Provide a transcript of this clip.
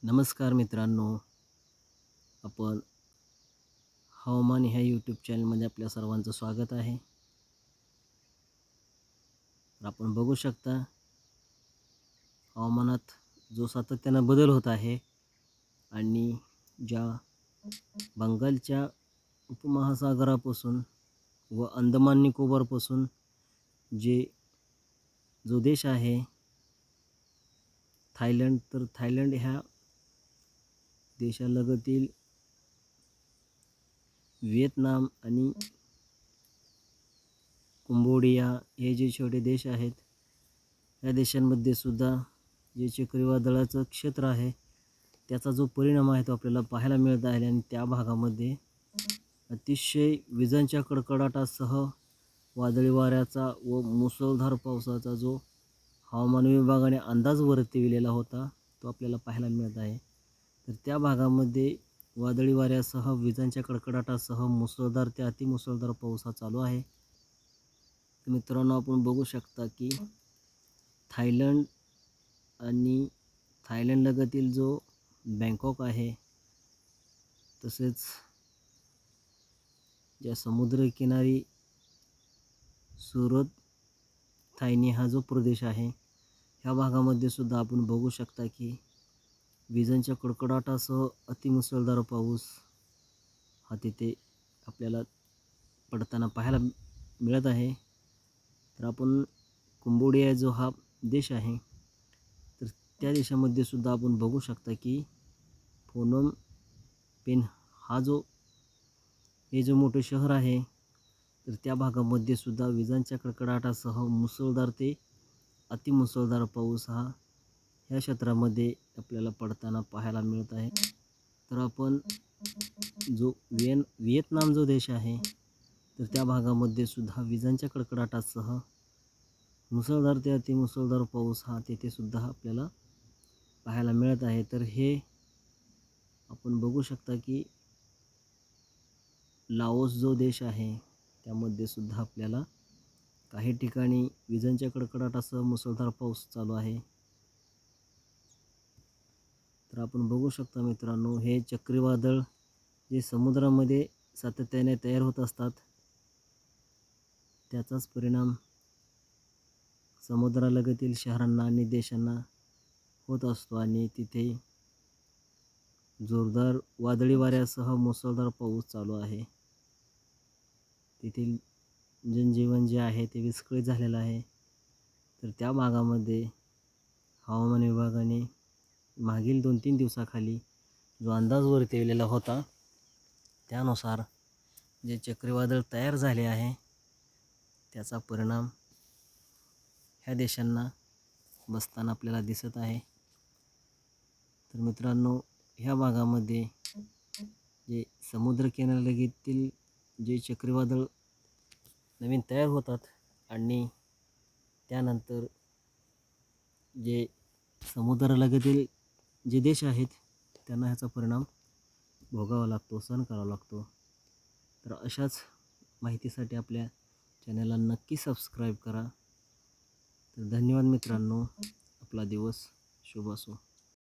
नमस्कार मित्रांनो, आपण हवामान ह्या यूट्यूब चॅनलमध्ये आपल्या सर्वांचं स्वागत आहे. तर आपण बघू शकता हवामानात जो सातत्यानं बदल होत आहे आणि ज्या बंगालच्या उपमहासागरापासून व अंदमान निकोबारपासून जो देश आहे थायलंड, तर थायलंड ह्या देशालगतील व्हिएतनाम आणि कंबोडिया हे जे छोटे देश आहेत, या देशांमध्ये सुद्धा जे चक्रीवादळाचं क्षेत्र आहे त्याचा जो परिणाम आहे तो आपल्याला पाहायला मिळत आहे. आणि त्या भागामध्ये अतिशय विजांच्या कडकडाटासह वादळी वाऱ्याचा व मुसळधार पावसाचा जो हवामान विभागाने अंदाज वर्तविलेला होता तो आपल्याला पाहायला मिळत आहे. तर त्या भागामध्ये वादळी वाऱ्यासह विजांच्या कडकडाटासह मुसळधार ते अतिमुसळधार पाऊस हा चालू आहे. तर मित्रांनो, आपण बघू शकता की थायलंड आणि थायलंडलगतील जो बँकॉक आहे, तसेच ज्या समुद्रकिनारी सुरत थायनी हा जो प्रदेश आहे, ह्या भागामध्ये सुद्धा आपण बघू शकता की विजांच्या कडकडाटासह अतिमुसळधार पाऊस हा तिथे आपल्याला पडताना पाहायला मिळत आहे. तर आपण कंबोडिया जो हा देश आहे, तर त्या देशामध्ये सुद्धा आपण बघू शकता की फोनोम पेन हा हे जो मोठे शहर आहे, तर त्या भागामध्ये सुद्धा विजांच्या कडकडाटासह मुसळधार ते अतिमुसळधार पाऊस हा ह्या क्षेत्रामध्ये आपल्याला पडताना पाहायला मिळत आहे. तर आपण जो व्हिएतनाम जो देश आहे, तर त्या भागामध्ये सुद्धा विजांच्या कडकडाटासह मुसळधार ते अतिमुसळधार पाऊस हा तेथे सुद्धा आपल्याला पाहायला मिळत आहे. तर हे आपण बघू शकता की लाओस जो देश आहे त्यामध्ये सुद्धा आपल्याला काही ठिकाणी विजांच्या कडकडाटासह मुसळधार पाऊस चालू आहे. तर आपण बघू शकता मित्रांनो, हे चक्रीवादळ जे समुद्रामध्ये सातत्याने तयार होत असतात त्याचाच परिणाम समुद्रालगतील शहरांना आणि देशांना होत असतो आणि तिथे जोरदार वादळी वाऱ्यासह मुसळधार पाऊस चालू आहे. तेथील जनजीवन जे आहे ते विस्कळीत झालेलं आहे. तर त्या भागामध्ये हवामान विभागाने मागील 2-3 दिवसाखाली जो अंदाज वर्तविलेला होता त्यानुसार जे चक्रीवादळ तयार झाले आहे त्याचा परिणाम ह्या देशांना बसताना आपल्याला दिसत आहे. तर मित्रांनो, ह्या भागामध्ये जे समुद्रकिनाऱ्यालगतील जे चक्रीवादळ नवीन तयार होतात आणि त्यानंतर जे समुद्रालगतील जे देश आहेत त्यांना ह्याचा परिणाम भोगावा लागतो, सहन करावा लागतो. तर अशाच माहितीसाठी आपल्या चॅनलला नक्की सबस्क्राईब करा. तर धन्यवाद मित्रांनो, आपला दिवस शुभ असो.